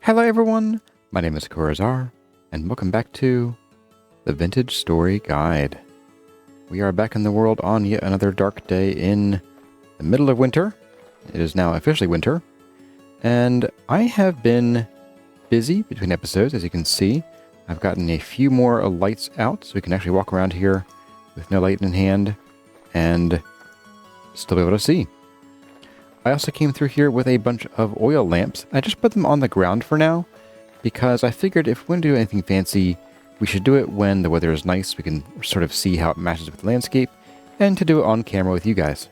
Hello everyone, my name is Corazar, and welcome back to the Vintage Story Guide. We are back in the world on yet another dark day in the middle of winter. It is now officially winter, and I have been busy between episodes, as you can see. I've gotten a few more lights out, so we can actually walk around here with no light in hand, and still be able to see. I also came through here with a bunch of oil lamps. I just put them on the ground for now, because I figured if we want to do anything fancy, we should do it when the weather is nice. We can sort of see how it matches with the landscape, and to do it on camera with you guys.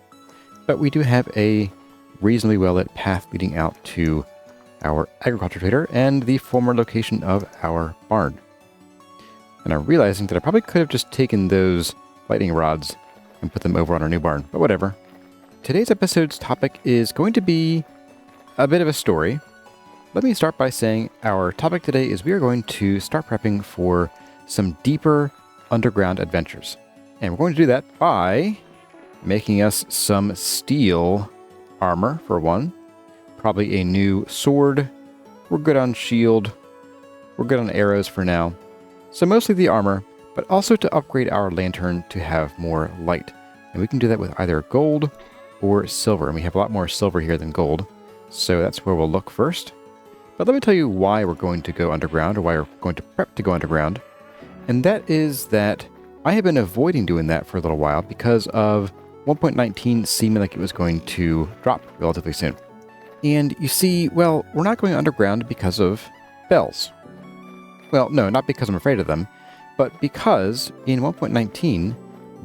But we do have a reasonably well-lit path leading out to our agriculture trader and the former location of our barn. And I'm realizing that I probably could have just taken those lightning rods and put them over on our new barn, but whatever. Today's episode's topic is going to be a bit of a story. Let me start by saying our topic today is we are going to start prepping for some deeper underground adventures. And we're going to do that by making us some steel armor, for one. Probably a new sword. We're good on shield. We're good on arrows for now. So mostly the armor, but also to upgrade our lantern to have more light. And we can do that with either gold or silver, and we have a lot more silver here than gold, so that's where we'll look first. But let me tell you why we're going to go underground, or why we're going to prep to go underground, and that is that I have been avoiding doing that for a little while because of 1.19 seeming like it was going to drop relatively soon. And you see, well, we're not going underground because of bells. Well, no, not because I'm afraid of them, but because in 1.19,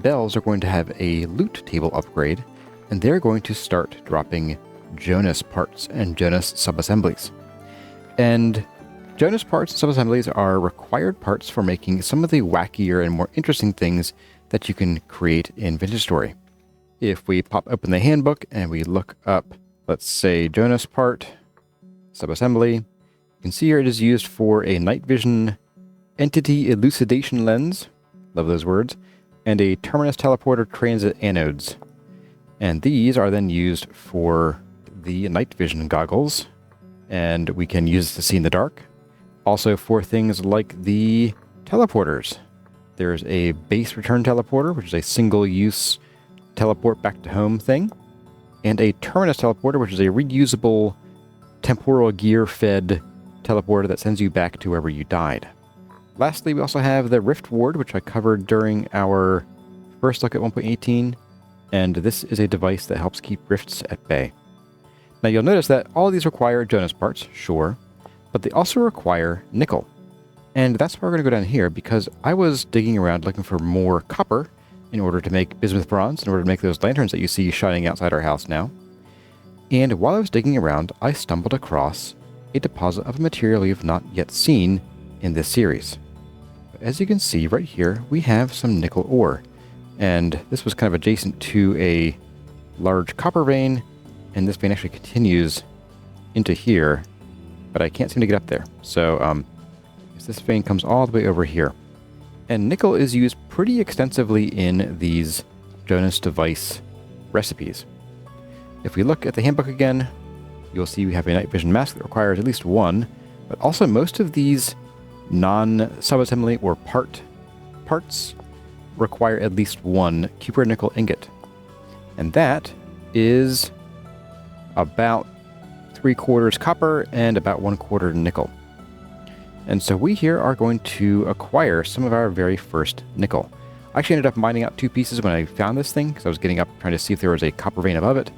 bells are going to have a loot table upgrade, and they're going to start dropping Jonas parts and Jonas subassemblies. And Jonas parts and subassemblies are required parts for making some of the wackier and more interesting things that you can create in Vintage Story. If we pop open the handbook and we look up, let's say, Jonas part, subassembly, you can see here it is used for a night vision entity elucidation lens, love those words, and a terminus teleporter transit anodes. And these are then used for the night vision goggles, and we can use this to see in the dark. Also for things like the teleporters. There's a base return teleporter, which is a single-use teleport back to home thing, and a terminus teleporter, which is a reusable temporal gear-fed teleporter that sends you back to wherever you died. Lastly, we also have the Rift Ward, which I covered during our first look at 1.18. And this is a device that helps keep rifts at bay. Now you'll notice that all of these require Jonas parts, sure, but they also require nickel. And that's why we're going to go down here, because I was digging around looking for more copper in order to make bismuth bronze, in order to make those lanterns that you see shining outside our house now. And while I was digging around, I stumbled across a deposit of a material we have not yet seen in this series. As you can see right here, we have some nickel ore. And this was kind of adjacent to a large copper vein, and this vein actually continues into here, but I can't seem to get up there. So this vein comes all the way over here. And nickel is used pretty extensively in these Jonas device recipes. If we look at the handbook again, you'll see we have a night vision mask that requires at least one, but also most of these non-subassembly or parts require at least one cupric nickel ingot. And that is about 3/4 copper and about 1/4 nickel. And so we here are going to acquire some of our very first nickel. I actually ended up mining out 2 pieces when I found this thing, because I was getting up trying to see if there was a copper vein above it.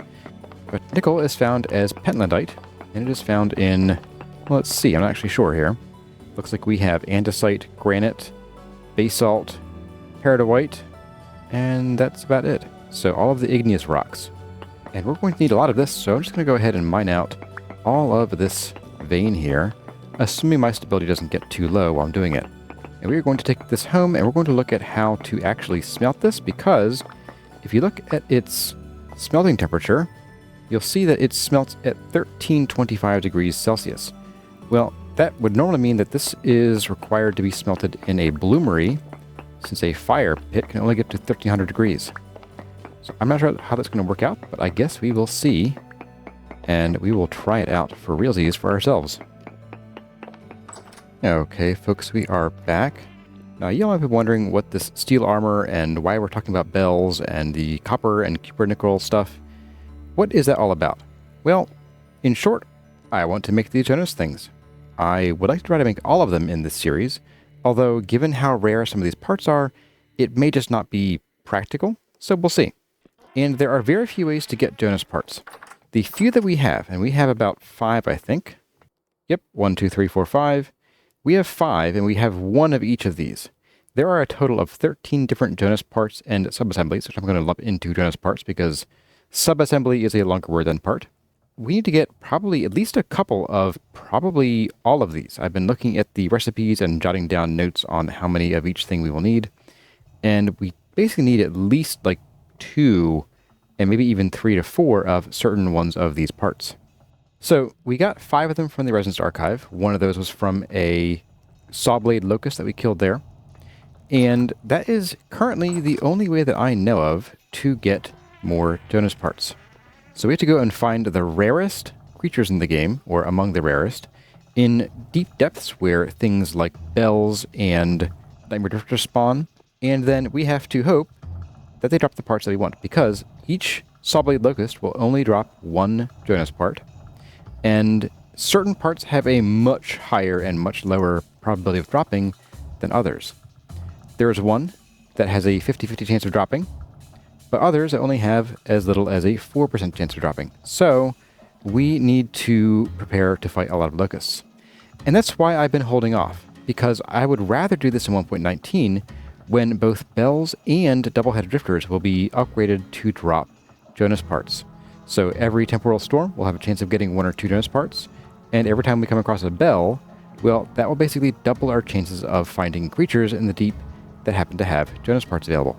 But nickel is found as pentlandite, and it is found in, well, let's see, I'm not actually sure here. Looks like we have andesite, granite, basalt, peridotite, and that's about it. So all of the igneous rocks. And we're going to need a lot of this, so I'm just going to go ahead and mine out all of this vein here, assuming my stability doesn't get too low while I'm doing it. And we're going to take this home, and we're going to look at how to actually smelt this, because if you look at its smelting temperature, you'll see that it smelts at 1325 degrees Celsius. Well, that would normally mean that this is required to be smelted in a bloomery, since a fire pit can only get to 1300 degrees. So I'm not sure how that's going to work out, but I guess we will see, and we will try it out for realsies for ourselves. Okay, folks, we are back. Now, you might be wondering what this steel armor and why we're talking about bells and the copper and cupronickel stuff. What is that all about? Well, in short, I want to make these Jonas things. I would like to try to make all of them in this series, although given how rare some of these parts are, it may just not be practical, so we'll see. And there are very few ways to get Jonas parts. The few that we have, and we have about 5, I think. Yep, 1, 2, 3, 4, 5. We have 5, and we have 1 of each of these. There are a total of 13 different Jonas parts and subassemblies, which I'm going to lump into Jonas parts because subassembly is a longer word than part. We need to get probably at least a couple of probably all of these. I've been looking at the recipes and jotting down notes on how many of each thing we will need. And we basically need at least like 2 and maybe even 3 to 4 of certain ones of these parts. So we got 5 of them from the Resonance Archive. One of those was from a sawblade locust that we killed there. And that is currently the only way that I know of to get more Jonas parts. So we have to go and find the rarest creatures in the game, or among the rarest, in deep depths where things like bells and nightmare drifters spawn. And then we have to hope that they drop the parts that we want, because each sawblade locust will only drop 1 Jonas part. And certain parts have a much higher and much lower probability of dropping than others. There is one that has a 50-50 chance of dropping, but others that only have as little as a 4% chance of dropping. So we need to prepare to fight a lot of locusts. And that's why I've been holding off, because I would rather do this in 1.19 when both bells and double-headed drifters will be upgraded to drop Jonas parts. So every temporal storm will have a chance of getting 1 or 2 Jonas parts, and every time we come across a bell, well, that will basically double our chances of finding creatures in the deep that happen to have Jonas parts available.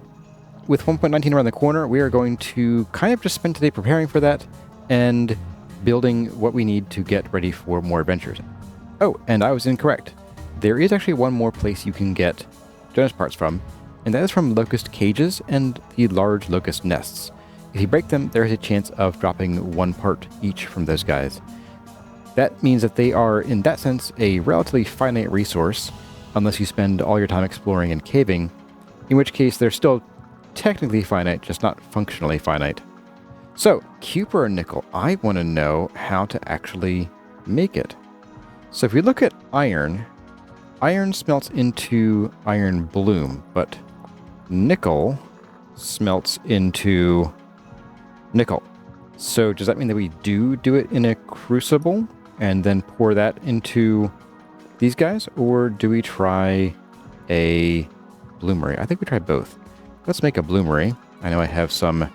With 1.19 around the corner, we are going to kind of just spend today preparing for that and building what we need to get ready for more adventures. Oh, and I was incorrect. There is actually one more place you can get Jonas parts from, and that is from locust cages and the large locust nests. If you break them, there is a chance of dropping 1 part each from those guys. That means that they are, in that sense, a relatively finite resource, unless you spend all your time exploring and caving, in which case they're still technically finite, just not functionally finite. So, cupronickel, I want to know how to actually make it. So if we look at iron, iron smelts into iron bloom, but nickel smelts into nickel. So does that mean that we do it in a crucible and then pour that into these guys? Or do we try a bloomery? I think we try both. Let's make a bloomery. I know I have some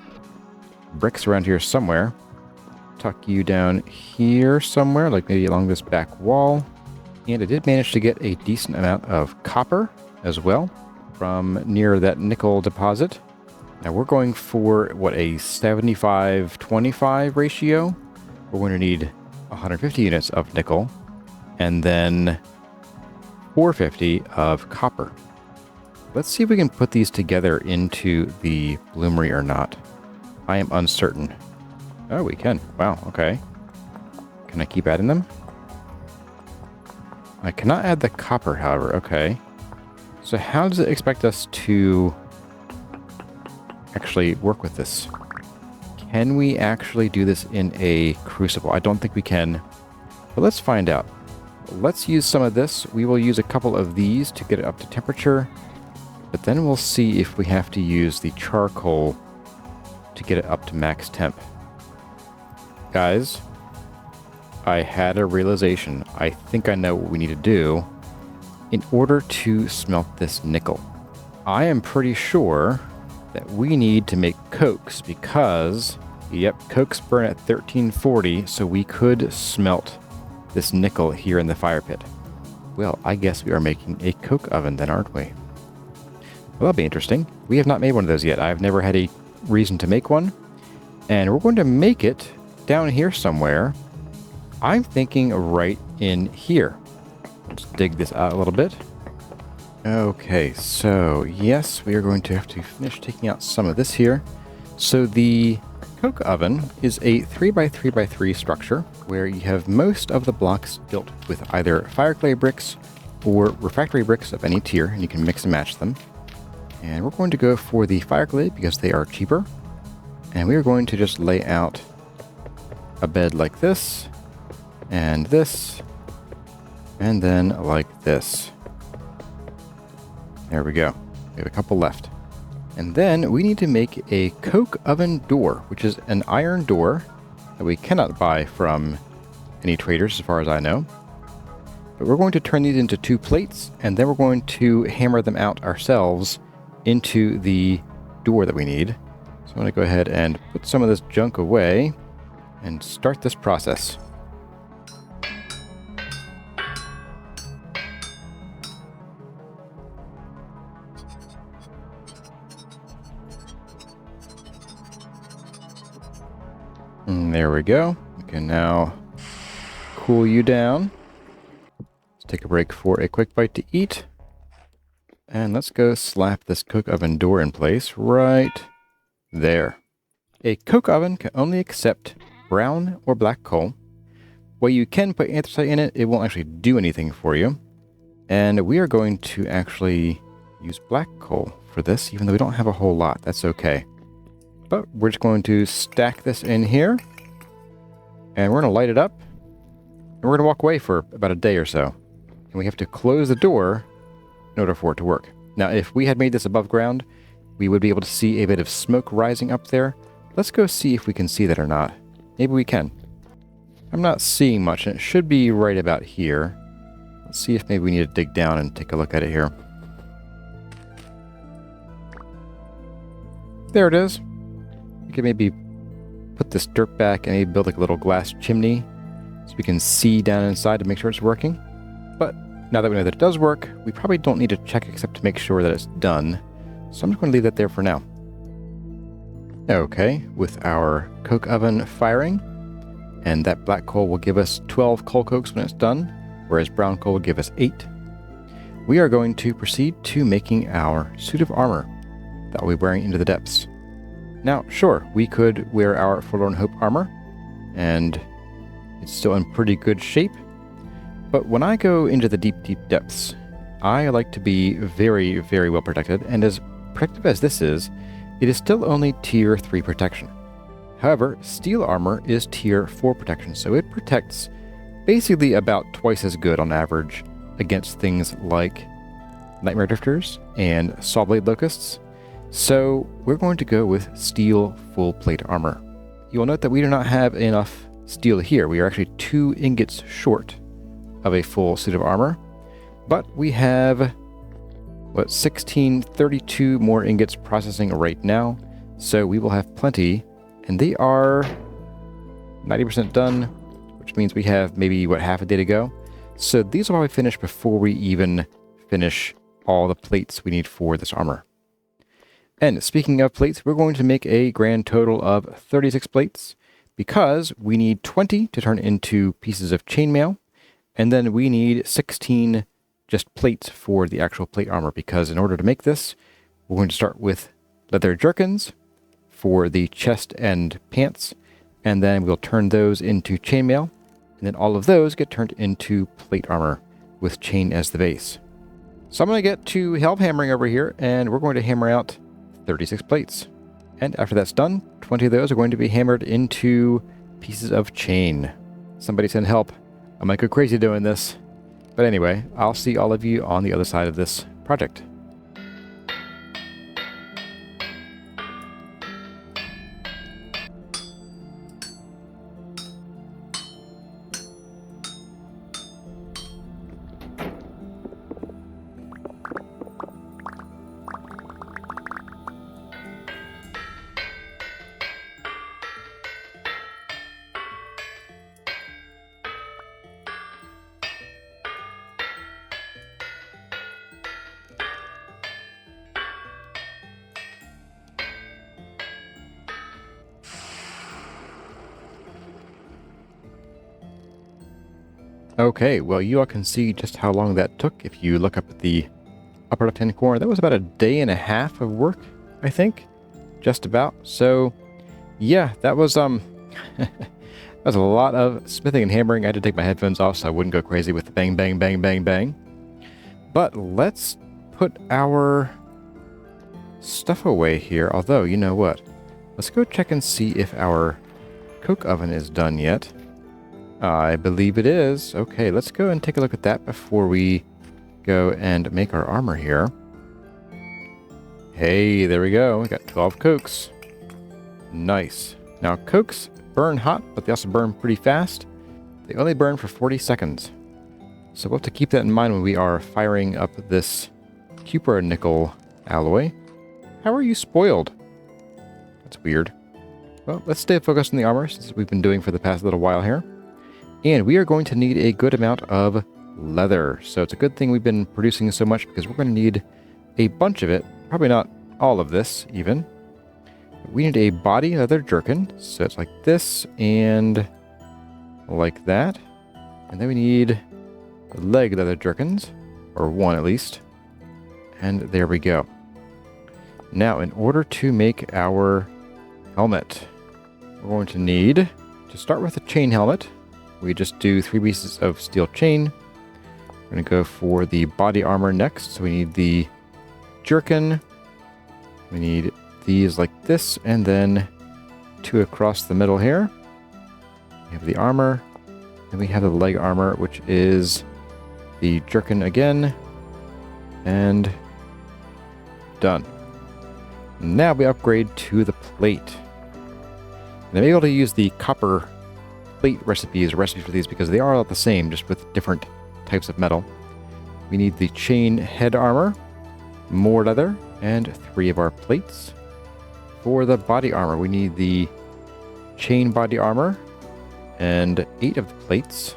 bricks around here somewhere. Tuck you down here somewhere, like maybe along this back wall. And I did manage to get a decent amount of copper as well from near that nickel deposit. Now we're going for, what, a 75-25 ratio? We're going to need 150 units of nickel and then 450 of copper. Let's see if we can put these together into the bloomery or not. I am uncertain. Oh, we can. Wow, okay. Can I keep adding them? I cannot add the copper, however. Okay. So how does it expect us to actually work with this? Can we actually do this in a crucible? I don't think we can, but let's find out. Let's use some of this. We will use a couple of these to get it up to temperature, but then we'll see if we have to use the charcoal to get it up to max temp. Guys, I had a realization. I think I know what we need to do in order to smelt this nickel. I am pretty sure that we need to make cokes because, yep, cokes burn at 1340, so we could smelt this nickel here in the fire pit. Well, I guess we are making a coke oven then, aren't we? Well, that'll be interesting. We have not made one of those yet. I've never had a reason to make one, and we're going to make it down here somewhere. I'm thinking right in here. Let's dig this out a little bit. Okay, so yes, we are going to have to finish taking out some of this here. So the coke oven is a 3x3x3 structure where you have most of the blocks built with either fireclay bricks or refractory bricks of any tier, and you can mix and match them. And we're going to go for the fire clay because they are cheaper. And we are going to just lay out a bed like this, and then like this. There we go. We have a couple left. And then we need to make a coke oven door, which is an iron door that we cannot buy from any traders as far as I know. But we're going to turn these into 2 plates, and then we're going to hammer them out ourselves into the door that we need. So I'm going to go ahead and put some of this junk away and start this process. And there we go. We can now cool you down. Let's take a break for a quick bite to eat. And let's go slap this coke oven door in place right there. A coke oven can only accept brown or black coal. While you can put anthracite in it, it won't actually do anything for you. And we are going to actually use black coal for this, even though we don't have a whole lot. That's okay. But we're just going to stack this in here, and we're going to light it up, and we're going to walk away for about a day or so. And we have to close the door in order for it to work. Now, if we had made this above ground, we would be able to see a bit of smoke rising up there. Let's go see if we can see that or not. Maybe we can. I'm not seeing much, and it should be right about here. Let's see if maybe we need to dig down and take a look at it here. There it is. We can maybe put this dirt back and maybe build like a little glass chimney so we can see down inside to make sure it's working. But now that we know that it does work, we probably don't need to check except to make sure that it's done. So I'm just going to leave that there for now. Okay, with our coke oven firing, and that black coal will give us 12 coal cokes when it's done, whereas brown coal will give us 8. We are going to proceed to making our suit of armor that we'll be wearing into the depths. Now, sure, we could wear our Forlorn Hope armor, and it's still in pretty good shape, but when I go into the deep, deep depths, I like to be very, very well protected, and as protective as this is, it is still only tier 3 protection. However, steel armor is tier 4 protection, so it protects basically about twice as good on average against things like Nightmare Drifters and Sawblade Locusts. So we're going to go with steel full plate armor. You will note that we do not have enough steel here. We are actually 2 ingots short of a full suit of armor, but we have 1632 more ingots processing right now, so we will have plenty, and they are 90% done, which means we have maybe half a day to go. So these will probably finish before we even finish all the plates we need for this armor. And speaking of plates, we're going to make a grand total of 36 plates because we need 20 to turn into pieces of chainmail, and then we need 16 just plates for the actual plate armor, because in order to make this, we're going to start with leather jerkins for the chest and pants, and then we'll turn those into chainmail, and then all of those get turned into plate armor with chain as the base. So I'm going to get to help hammering over here, and we're going to hammer out 36 plates. And after that's done, 20 of those are going to be hammered into pieces of chain. Somebody send help. I might go crazy doing this. But anyway, I'll see all of you on the other side of this project. Okay, well, you all can see just how long that took. If you look up at the upper left-hand corner, that was about a day and a half of work, I think. Just about. So, yeah, that was, that was a lot of smithing and hammering. I had to take my headphones off so I wouldn't go crazy with the bang, bang, bang, bang, bang. But let's put our stuff away here. Although, you know what? Let's go check and see if our coke oven is done yet. I believe it is. Okay, let's go and take a look at that before we go and make our armor here. Hey, there we go. We got 12 cokes. Nice. Now, cokes burn hot, but they also burn pretty fast. They only burn for 40 seconds. So we'll have to keep that in mind when we are firing up this cupro nickel alloy. How are you spoiled? That's weird. Well, let's stay focused on the armor, since we've been doing for the past little while here. And we are going to need a good amount of leather. So it's a good thing we've been producing so much, because we're going to need a bunch of it. Probably not all of this, even. We need a body leather jerkin. So it's like this and like that. And then we need leg leather jerkins, or one at least. And there we go. Now, in order to make our helmet, we're going to need to start with a chain helmet. We just do 3 pieces of steel chain. We're going to go for the body armor next. So we need the jerkin. We need these like this, and then 2 across the middle here. We have the armor. Then we have the leg armor, which is the jerkin again. And done. Now we upgrade to the plate. And I'm able to use the copper plate recipes for these because they are all the same, just with different types of metal. We need the chain head armor, more leather, and 3 of our plates. For the body armor, we need the chain body armor and 8 of the plates.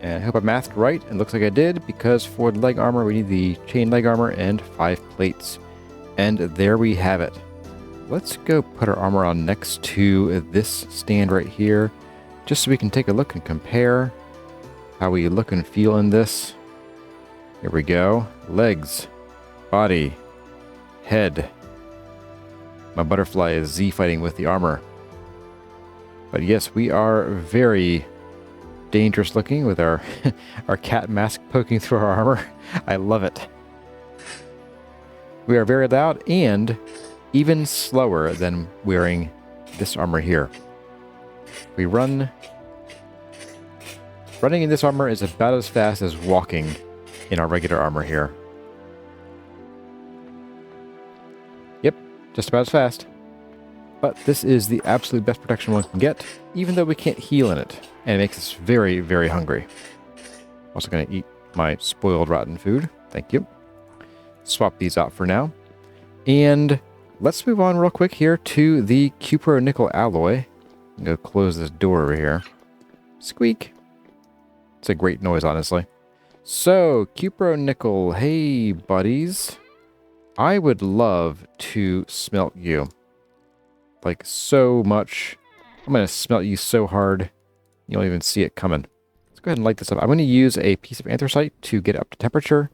And I hope I mathed right. It looks like I did, because for the leg armor, we need the chain leg armor and 5 plates. And there we have it. Let's go put our armor on next to this stand right here, just so we can take a look and compare how we look and feel in this. Here we go. Legs, body, head. My butterfly is Z fighting with the armor. But yes, we are very dangerous looking with our our cat mask poking through our armor. I love it. We are very loud and even slower than wearing this armor here. Running in this armor is about as fast as walking in our regular armor here. Yep, just about as fast. But this is the absolute best protection one can get, even though we can't heal in it. And it makes us very, very hungry. Also going to eat my spoiled rotten food. Thank you. Swap these out for now. And let's move on real quick here to the cupro nickel alloy. I'm going to close this door over here. Squeak. It's a great noise, honestly. So, cupro nickel. Hey, buddies. I would love to smelt you. Like, so much. I'm going to smelt you so hard, you don't even see it coming. Let's go ahead and light this up. I'm going to use a piece of anthracite to get it up to temperature,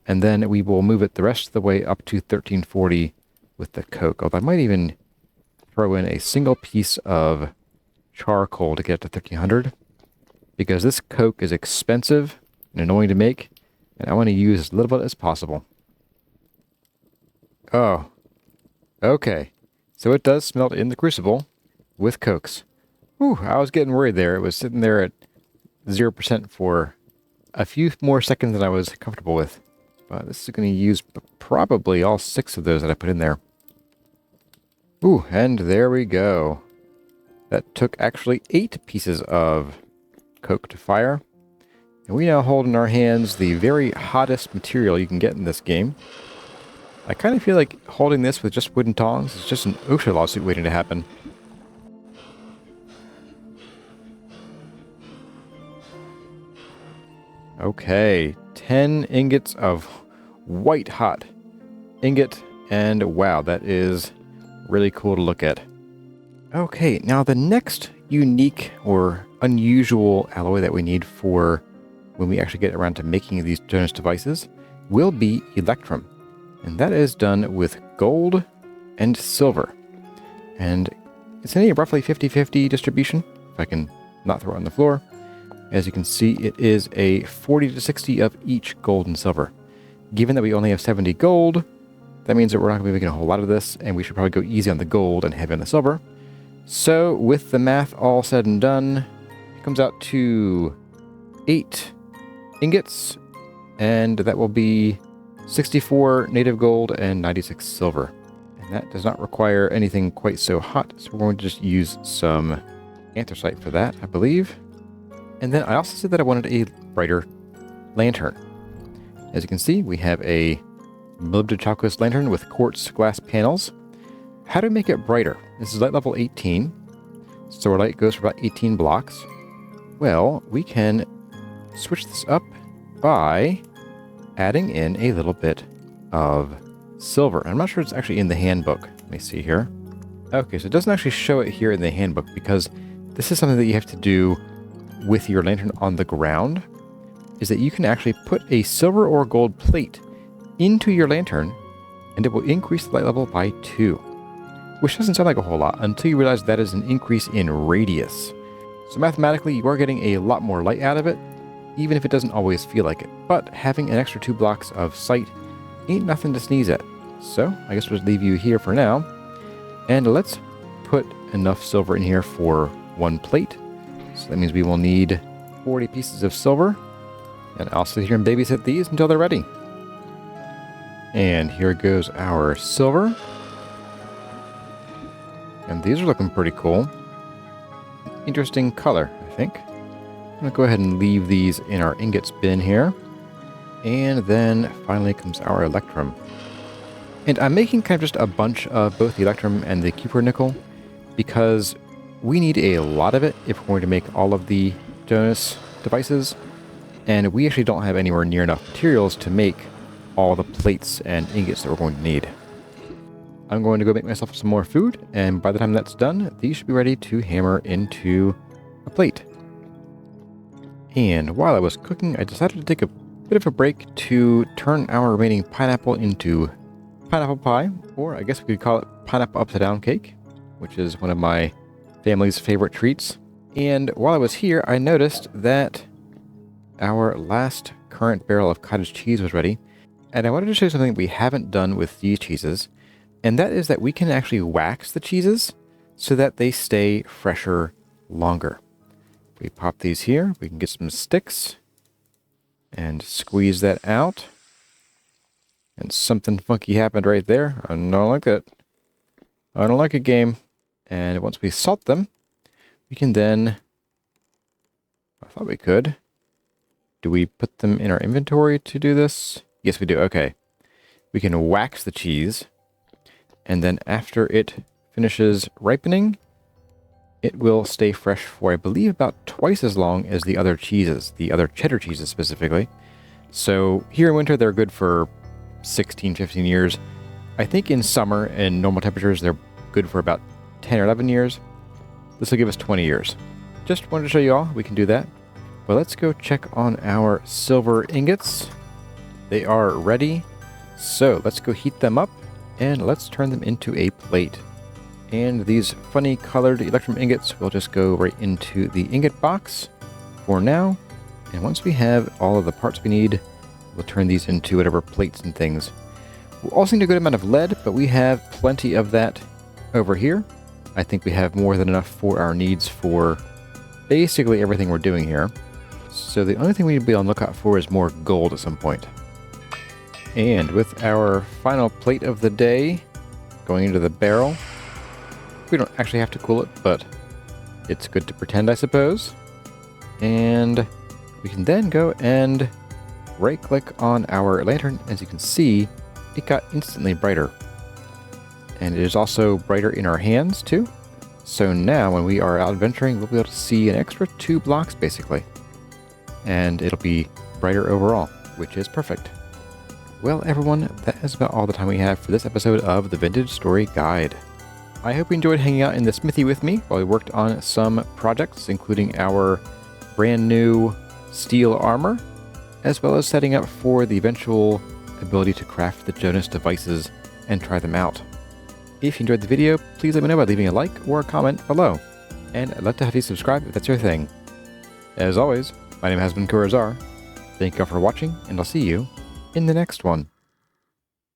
and then we will move it the rest of the way up to 1340 with the coke. Although I might even throw in a single piece of charcoal to get it to 1300, because this coke is expensive and annoying to make, and I want to use as little bit as possible. Oh, okay. So it does smelt in the crucible with cokes. Whew, I was getting worried there. It was sitting there at 0% for a few more seconds than I was comfortable with. But this is going to use probably all 6 of those that I put in there. Ooh, and there we go. That took actually 8 pieces of coke to fire. And we now hold in our hands the very hottest material you can get in this game. I kind of feel like holding this with just wooden tongs is just an OSHA lawsuit waiting to happen. Okay, 10 ingots of white hot ingot, and wow, that is really cool to look at. Okay, now the next unique or unusual alloy that we need for when we actually get around to making these Jonas devices will be electrum. And that is done with gold and silver. And it's in a roughly 50-50 distribution, if I can not throw it on the floor. As you can see, it is a 40 to 60 of each gold and silver. given that we only have 70 gold, that means that we're not going to be making a whole lot of this, and we should probably go easy on the gold and heavy on the silver. So with the math all said and done, it comes out to 8 ingots, and that will be 64 native gold and 96 silver. And that does not require anything quite so hot, so we're going to just use some anthracite for that, I believe. And then I also said that I wanted a brighter lantern. As you can see, we have a molybdenum chalcos lantern with quartz glass panels. How to make it brighter? This is light level 18, so our light goes for about 18 blocks. Well, we can switch this up by adding in a little bit of silver. I'm not sure it's actually in the handbook. Let me see here. Okay, so it doesn't actually show it here in the handbook because this is something that you have to do with your lantern on the ground, is that you can actually put a silver or gold plate into your lantern and it will increase the light level by 2. Which doesn't sound like a whole lot until you realize that is an increase in radius. So mathematically, you are getting a lot more light out of it, even if it doesn't always feel like it. But having an extra 2 blocks of sight ain't nothing to sneeze at. So I guess we'll just leave you here for now. And let's put enough silver in here for 1 plate. So that means we will need 40 pieces of silver. And I'll sit here and babysit these until they're ready. And here goes our silver. And these are looking pretty cool. Interesting color, I think. I'm going to go ahead and leave these in our ingots bin here. And then finally comes our electrum. And I'm making kind of just a bunch of both the electrum and the cupro nickel because we need a lot of it if we're going to make all of the Jonas devices. And we actually don't have anywhere near enough materials to make all the plates and ingots that we're going to need. I'm going to go make myself some more food, and by the time that's done, these should be ready to hammer into a plate. And while I was cooking, I decided to take a bit of a break to turn our remaining pineapple into pineapple pie, or I guess we could call it pineapple upside down cake, which is one of my family's favorite treats. And while I was here, I noticed that our last current barrel of cottage cheese was ready, and I wanted to show you something we haven't done with these cheeses, and that is that we can actually wax the cheeses so that they stay fresher longer. If we pop these here, we can get some sticks and squeeze that out. And something funky happened right there. I don't like it. I don't like it, game. And once we salt them, we can then... I thought we could. Do we put them in our inventory to do this? Yes, we do. Okay. We can wax the cheese. And then after it finishes ripening, it will stay fresh for, I believe, about twice as long as the other cheeses, the other cheddar cheeses specifically. So here in winter, they're good for 16, 15 years. I think in summer and normal temperatures, they're good for about 10 or 11 years. This will give us 20 years. Just wanted to show you all we can do that. But let's go check on our silver ingots. They are ready. So let's go heat them up and let's turn them into a plate. And these funny colored electrum ingots will just go right into the ingot box for now. And once we have all of the parts we need, we'll turn these into whatever plates and things. We'll also need a good amount of lead, but we have plenty of that over here. I think we have more than enough for our needs for basically everything we're doing here. So the only thing we need to be on the lookout for is more gold at some point. And with our final plate of the day going into the barrel, we don't actually have to cool it, but it's good to pretend, I suppose. And we can then go and right-click on our lantern. As you can see, it got instantly brighter. And it is also brighter in our hands, too. So now, when we are out adventuring, we'll be able to see an extra 2 blocks, basically. And it'll be brighter overall, which is perfect. Well, everyone, that is about all the time we have for this episode of the Vintage Story Guide. I hope you enjoyed hanging out in the smithy with me while we worked on some projects, including our brand new steel armor, as well as setting up for the eventual ability to craft the Jonas devices and try them out. If you enjoyed the video, please let me know by leaving a like or a comment below. And I'd love to have you subscribe if that's your thing. As always, my name has been Kurazar. Thank you all for watching, and I'll see you in the next one.